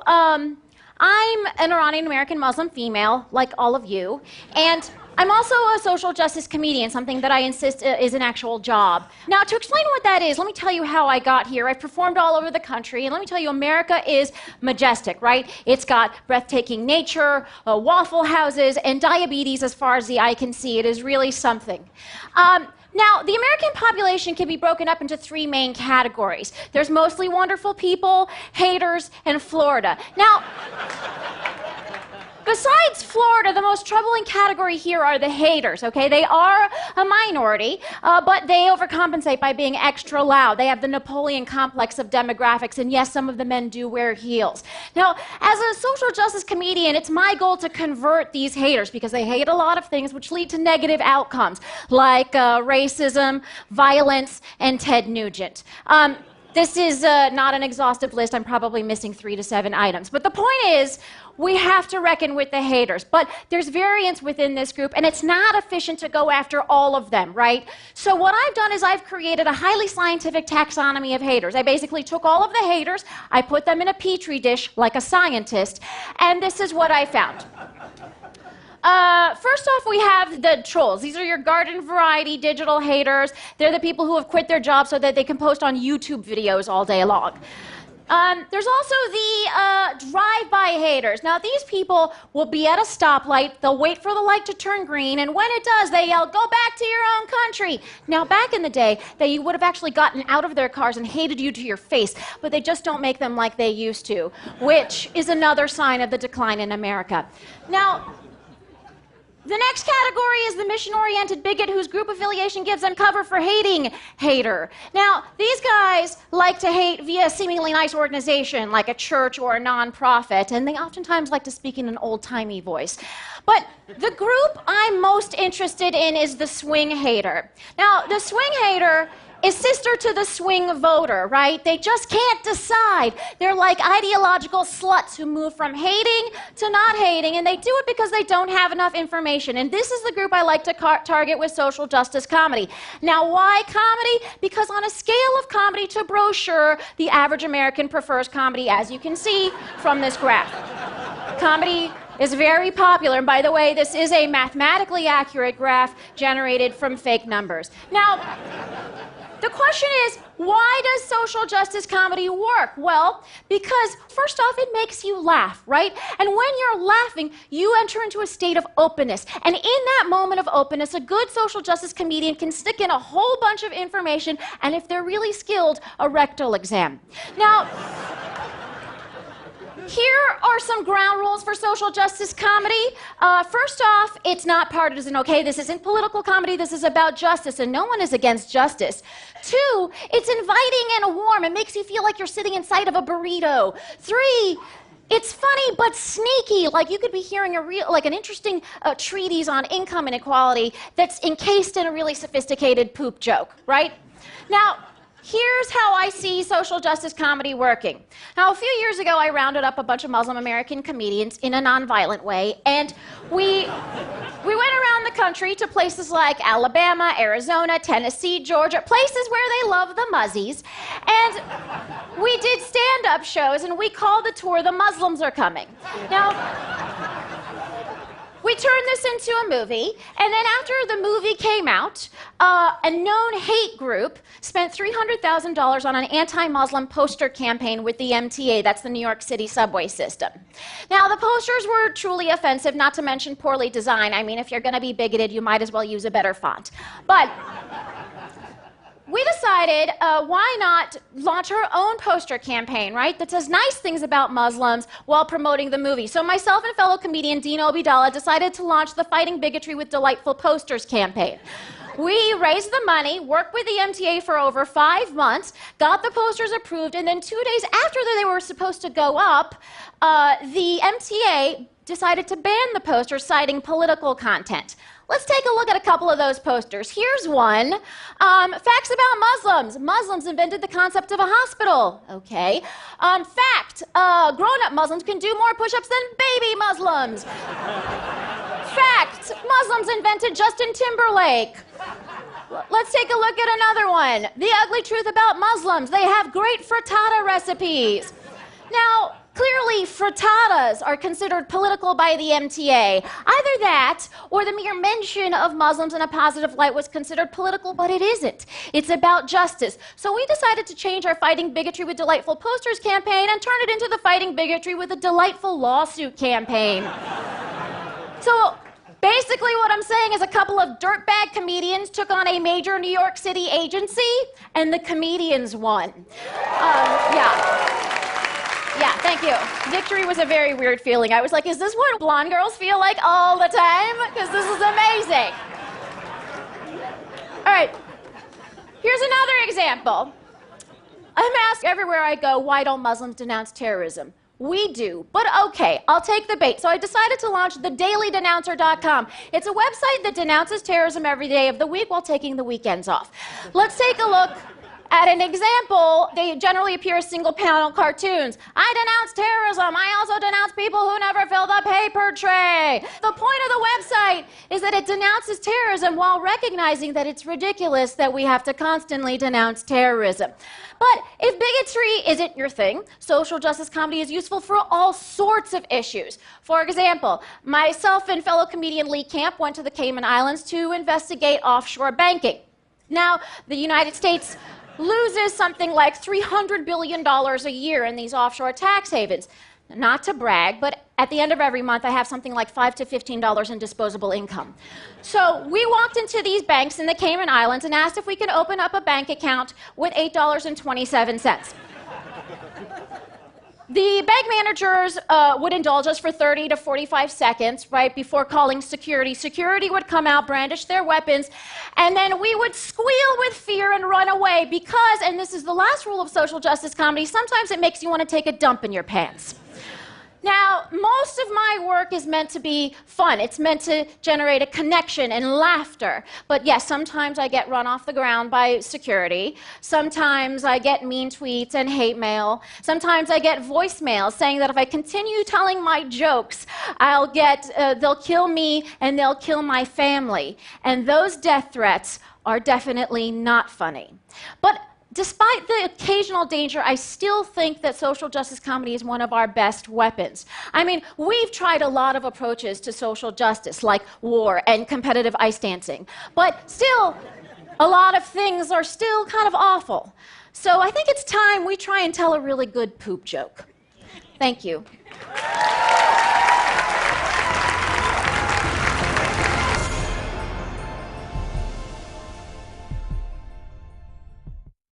I'm an Iranian-American Muslim female, like all of you, and I'm also a social justice comedian, something that I insist is an actual job. Now, to explain what that is, let me tell you how I got here. I've performed all over the country, and let me tell you, America is majestic, right? It's got breathtaking nature, waffle houses, and diabetes as far as the eye can see. It is really something. Now, the American population can be broken up into three main categories. There's mostly wonderful people, haters, and Florida. Now, besides Florida, the most troubling category here are the haters, okay? They are a minority, but they overcompensate by being extra loud. They have the Napoleon complex of demographics, and yes, some of the men do wear heels. Now, as a social justice comedian, it's my goal to convert these haters, because they hate a lot of things which lead to negative outcomes, like racism, violence, and Ted Nugent. This is not an exhaustive list. I'm probably missing 3 to 7 items. But the point is, we have to reckon with the haters. But there's variance within this group, and it's not efficient to go after all of them, right? So what I've done is I've created a highly scientific taxonomy of haters. I basically took all of the haters, I put them in a petri dish like a scientist, and this is what I found. First off, we have the trolls. These are your garden variety digital haters. They're the people who have quit their jobs so that they can post on YouTube videos all day long. There's also the drive-by haters. Now, these people will be at a stoplight, they'll wait for the light to turn green, and when it does, they yell, "Go back to your own country." Now, back in the day, they would have actually gotten out of their cars and hated you to your face, but they just don't make them like they used to, which is another sign of the decline in America. Now, the next category is the mission-oriented bigot whose group affiliation gives them cover for hating hater. Now, these guys like to hate via a seemingly nice organization like a church or a nonprofit, and they oftentimes like to speak in an old-timey voice. But the group I'm most interested in is the swing hater. Now, the swing hater is sister to the swing voter, right? They just can't decide. They're like ideological sluts who move from hating to not hating, and they do it because they don't have enough information. And this is the group I like to target with social justice comedy. Now, why comedy? Because on a scale of comedy to brochure, the average American prefers comedy, as you can see from this graph. Comedy is very popular. And by the way, this is a mathematically accurate graph generated from fake numbers. Now, the question is, why does social justice comedy work? Well, because first off, it makes you laugh, right? And when you're laughing, you enter into a state of openness. And in that moment of openness, a good social justice comedian can stick in a whole bunch of information, and if they're really skilled, a rectal exam. Now, here are some ground rules for social justice comedy. First off, it's not partisan, okay? This isn't political comedy, this is about justice, and no one is against justice. 2, it's inviting and warm. It makes you feel like you're sitting inside of a burrito. 3, it's funny but sneaky, like you could be hearing an interesting treatise on income inequality that's encased in a really sophisticated poop joke, right? Now, here's how I see social justice comedy working. Now, a few years ago, I rounded up a bunch of Muslim American comedians in a nonviolent way, and we went around the country to places like Alabama, Arizona, Tennessee, Georgia, places where they love the Muzzies, and we did stand-up shows, and we called the tour "The Muslims Are Coming." Now, we turned this into a movie, and then after the movie came out, a known hate group spent $300,000 on an anti-Muslim poster campaign with the MTA, that's the New York City subway system. Now, the posters were truly offensive, not to mention poorly designed. I mean, if you're going to be bigoted, you might as well use a better font. But we decided, why not launch our own poster campaign, right, that says nice things about Muslims while promoting the movie. So myself and fellow comedian Dean Obidala decided to launch the Fighting Bigotry with Delightful Posters campaign. We raised the money, worked with the MTA for over 5 months, got the posters approved, and then 2 days after they were supposed to go up, the MTA decided to ban the posters, citing political content. Let's take a look at a couple of those posters. Here's one. Facts about Muslims. Muslims invented the concept of a hospital. Okay. Fact, grown-up Muslims can do more push-ups than baby Muslims. Fact, Muslims invented Justin Timberlake. Let's take a look at another one. The ugly truth about Muslims. They have great frittata recipes. Now, clearly, frittatas are considered political by the MTA. Either that, or the mere mention of Muslims in a positive light was considered political, but it isn't. It's about justice. So we decided to change our Fighting Bigotry with Delightful Posters campaign and turn it into the Fighting Bigotry with a Delightful Lawsuit campaign. So basically what I'm saying is a couple of dirtbag comedians took on a major New York City agency, and the comedians won. Yeah, thank you. Victory was a very weird feeling. I was like, is this what blonde girls feel like all the time? Because this is amazing. All right, here's another example. I'm asked everywhere I go, why don't Muslims denounce terrorism? We do, but okay, I'll take the bait. So I decided to launch thedailydenouncer.com. It's a website that denounces terrorism every day of the week while taking the weekends off. Let's take a look at an example. They generally appear as single-panel cartoons. I denounce terrorism. I also denounce people who never fill the paper tray. The point of the website is that it denounces terrorism while recognizing that it's ridiculous that we have to constantly denounce terrorism. But if bigotry isn't your thing, social justice comedy is useful for all sorts of issues. For example, myself and fellow comedian Lee Camp went to the Cayman Islands to investigate offshore banking. Now, the United States loses something like $300 billion a year in these offshore tax havens. Not to brag, but at the end of every month, I have something like $5 to $15 in disposable income. So we walked into these banks in the Cayman Islands and asked if we could open up a bank account with $8.27. The bank managers would indulge us for 30 to 45 seconds, right, before calling security. Security would come out, brandish their weapons, and then we would squeal with fear and run away because, and this is the last rule of social justice comedy, sometimes it makes you want to take a dump in your pants. Now, most of my work is meant to be fun. It's meant to generate a connection and laughter. But yes, sometimes I get run off the ground by security. Sometimes I get mean tweets and hate mail. Sometimes I get voicemails saying that if I continue telling my jokes, they'll kill me and they'll kill my family. And those death threats are definitely not funny. But despite the occasional danger, I still think that social justice comedy is one of our best weapons. I mean, we've tried a lot of approaches to social justice, like war and competitive ice dancing. But still, a lot of things are still kind of awful. So I think it's time we try and tell a really good poop joke. Thank you.